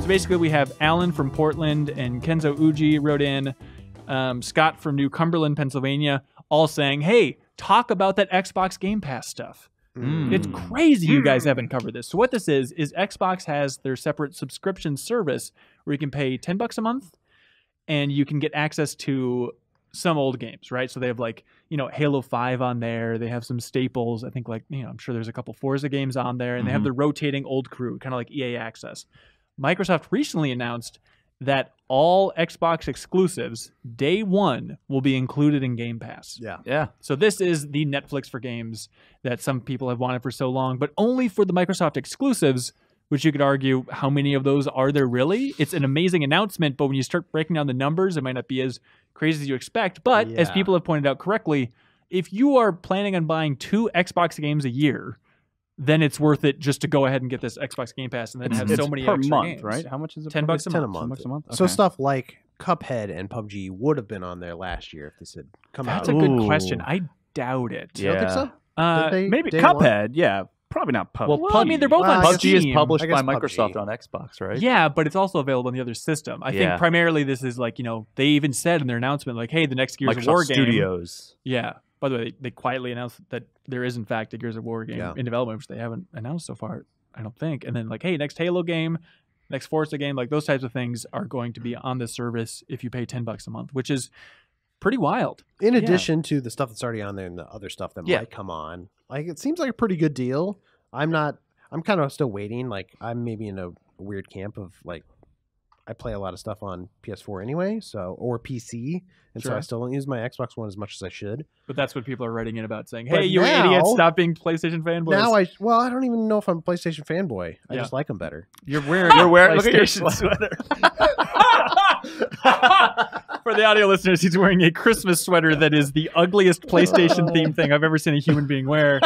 So basically we have Alan from Portland and Kenzo Uji wrote in, Scott from New Cumberland, Pennsylvania, all saying, hey, talk about that Xbox Game Pass stuff. It's crazy you guys haven't covered this. So what this is Xbox has their separate subscription service where you can pay $10 a month and you can get access to some old games, right? So they have like, Halo 5 on there. They have some staples. I think I'm sure there's a couple Forza games on there, and they have the rotating old crew, kind of like EA Access. Microsoft recently announced that all Xbox exclusives, day one, will be included in Game Pass. Yeah. So this is the Netflix for games that some people have wanted for so long, but only for the Microsoft exclusives, which you could argue, how many of those are there really? It's an amazing announcement, but when you start breaking down the numbers, it might not be as crazy as you expect. But as people have pointed out correctly, if you are planning on buying 2 Xbox games a year, then it's worth it just to go ahead and get this Xbox Game Pass and then have so many per extra month, games. right? How much is it? $10 a month. $10 a month. Okay. So stuff like Cuphead and PUBG would have been on there last year if this had come out. That's a good question. I doubt it. You don't think so? Did they Maybe day Cuphead. one? Yeah, probably not PUBG. Well, I mean, they're both on PUBG is Steam. published I guess by PUBG. Microsoft on Xbox, right? Yeah, but it's also available on the other system. I think primarily this is like, they even said in their announcement, like, hey, the next Gears of War Microsoft game. Studios. Yeah. By the way, they quietly announced that there is, in fact, a Gears of War game in development, which they haven't announced so far, I don't think. And then, like, hey, next Halo game, next Forza game, like those types of things are going to be on the service if you pay $10 a month, which is pretty wild. In addition to the stuff that's already on there and the other stuff that might come on, like it seems like a pretty good deal. I'm kind of still waiting. Like I'm maybe in a weird camp of like, I play a lot of stuff on PS4 anyway, or PC, and so I still don't use my Xbox One as much as I should. But that's what people are writing in about, saying, "Hey, But you now, idiots, stop being PlayStation fanboys." Now I don't even know if I'm a PlayStation fanboy. I just like them better. You're wearing Look at your sweater. For the audio listeners, he's wearing a Christmas sweater that is the ugliest PlayStation themed thing I've ever seen a human being wear.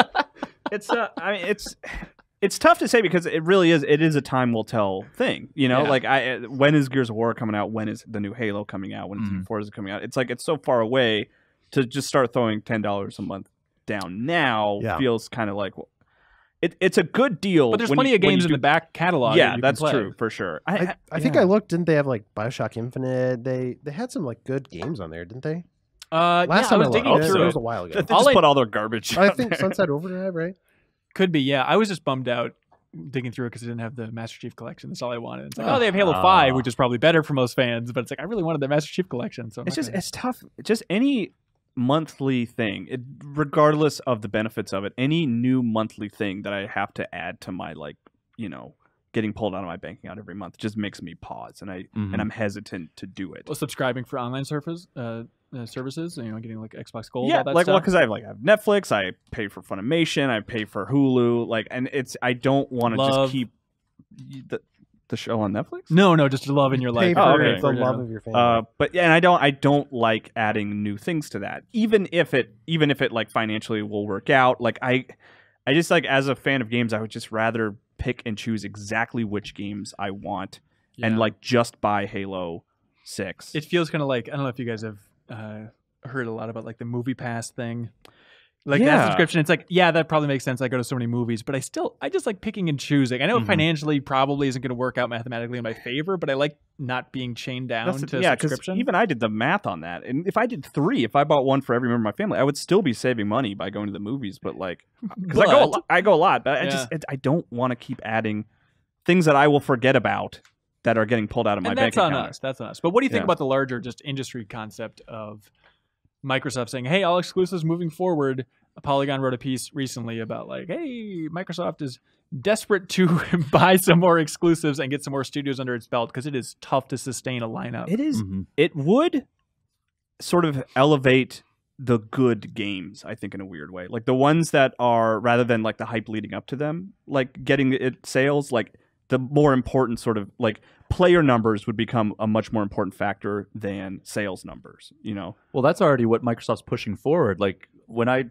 It's tough to say because it really is. It is a time will tell thing, Like, when is Gears of War coming out? When is the new Halo coming out? When is the new Forza coming out? It's like it's so far away to just start throwing $10 a month down now. Feels kind of like it's a good deal. But there's plenty of games in the back catalog. Yeah, that's true for sure. I think I looked. Didn't they have like BioShock Infinite? They had some like good games on there, didn't they? Last time I was digging through it was a while ago. They just put all their garbage. I think Sunset Overdrive, right? Could be, yeah. I was just bummed out digging through it because I didn't have the Master Chief Collection. That's all I wanted. It's like, they have Halo 5, which is probably better for most fans, but it's like, I really wanted the Master Chief Collection. So it's tough. Just any monthly thing, regardless of the benefits of it, any new monthly thing that I have to add to my, getting pulled out of my bank account every month just makes me pause, and I'm hesitant to do it. Well, subscribing for online services, getting like Xbox Gold. Yeah, all that like stuff. because I have Netflix, I pay for Funimation, I pay for Hulu, and I don't want to just keep the show on Netflix. No, just love in your life. The love of your family. But yeah, and I don't like adding new things to that, even if it like financially will work out. Like I just like as a fan of games, I would just rather pick and choose exactly which games I want and like just buy Halo 6. It feels kind of like, I don't know if you guys have heard a lot about like the Movie Pass thing. Like that subscription, it's like, that probably makes sense. I go to so many movies, but I just like picking and choosing. I know financially probably isn't going to work out mathematically in my favor, but I like not being chained down to subscription. Even I did the math on that. And if I did 3, if I bought one for every member of my family, I would still be saving money by going to the movies. But like, because I go a lot, but I don't want to keep adding things that I will forget about that are getting pulled out of my bank account. That's on us. But what do you think about the larger just industry concept of Microsoft saying, hey, all exclusives moving forward? Polygon wrote a piece recently about like, hey, Microsoft is desperate to buy some more exclusives and get some more studios under its belt because it is tough to sustain a lineup. It is. It would sort of elevate the good games, I think, in a weird way. Like the ones that are, rather than like the hype leading up to them, like getting it sales, like the more important sort of like player numbers would become a much more important factor than sales numbers, Well, that's already what Microsoft's pushing forward. Like when I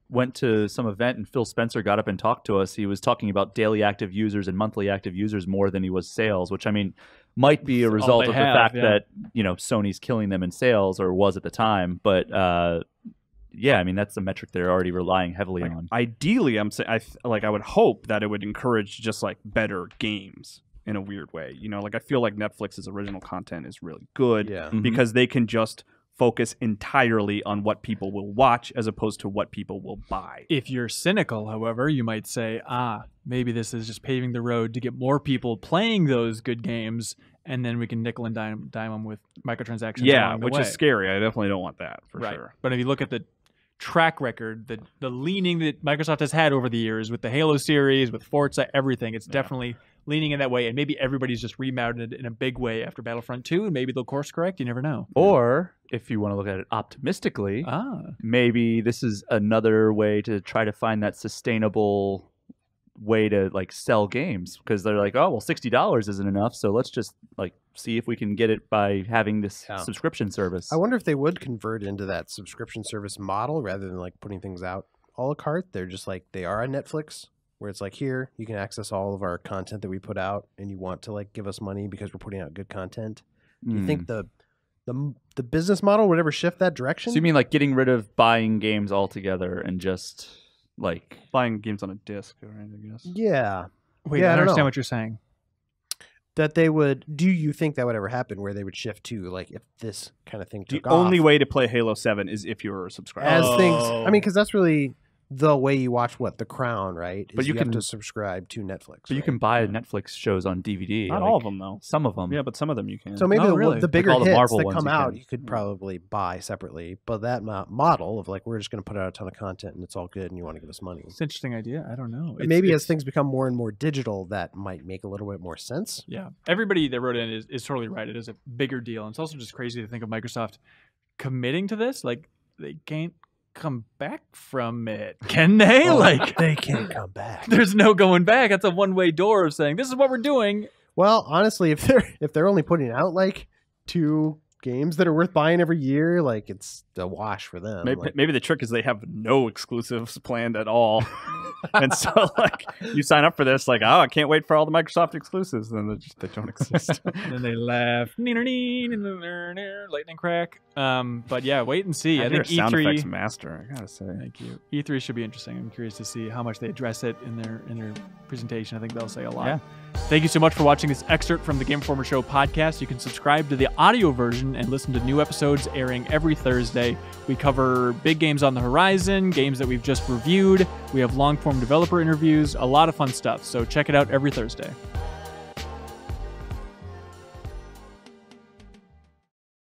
went to some event and Phil Spencer got up and talked to us, he was talking about daily active users and monthly active users more than he was sales, which I mean might be a result of the fact that Sony's killing them in sales, or was at the time. But I mean that's the metric they're already relying heavily on. Ideally, I would hope that it would encourage just like better games. in a weird way. You know, like I feel like Netflix's original content is really good Yeah. because they can just focus entirely on what people will watch as opposed to what people will buy. If you're cynical, however, you might say, maybe this is just paving the road to get more people playing those good games, and then we can nickel and dime them with microtransactions along the which way. is scary. I definitely don't want that for Right. sure. But if you look at the track record, the leaning that Microsoft has had over the years with the Halo series, with Forza, everything, it's definitely leaning in that way. And maybe everybody's just remounted in a big way after Battlefront 2, and maybe they'll course correct. You never know. Or if you want to look at it optimistically, maybe this is another way to try to find that sustainable way to like sell games, because they're like, oh well, $60 isn't enough, so let's just like see if we can get it by having this subscription service. I wonder if they would convert into that subscription service model rather than like putting things out a la carte. They're just like they are on Netflix, where it's like, here you can access all of our content that we put out, and you want to like give us money because we're putting out good content. Do you think the business model would ever shift that direction? So you mean like getting rid of buying games altogether and just like buying games on a disc, right? I guess. Yeah. Wait, Yeah, I I don't understand know. what you're saying. That they would. Do you think that would ever happen, where they would shift to like if this kind of thing The took only off? way to play Halo 7 is if you're a subscriber. As things, I mean, because that's really the way you watch The Crown, right? But Is you have can- to subscribe to Netflix. But you right? can buy Netflix shows on DVD. Not like, all of them, though. Some of them. Yeah, but some of them you can. So maybe Oh, really? the bigger all the hits Marvel that ones come you out, can. you could probably buy separately. But that model of like we're just going to put out a ton of content and it's all good, and you want to give us money. It's an interesting idea. I don't know. And maybe as things become more and more digital, that might make a little bit more sense. Yeah, everybody that wrote in is totally right. It is a bigger deal. And it's also just crazy to think of Microsoft committing to this. Like, they can't come back from it, can they? Like, they can't come back. there's no going back. That's a one-way door of saying, this is what we're doing. Well, honestly, if they're only putting out like 2 games that are worth buying every year, like it's a wash for them. Maybe the trick is they have no exclusives planned at all. And so, like, you sign up for this, like, oh, I can't wait for all the Microsoft exclusives. And they don't exist. And then they laugh, lightning crack. But yeah, wait and see. I think sound effects E3. master, I gotta say. Thank you. E3 should be interesting. I'm curious to see how much they address it in their presentation. I think they'll say a lot. Yeah. Thank you so much for watching this excerpt from the Game Informer Show podcast. You can subscribe to the audio version and listen to new episodes airing every Thursday. We cover big games on the horizon, games that we've just reviewed. We have long-form developer interviews, a lot of fun stuff. So check it out every Thursday.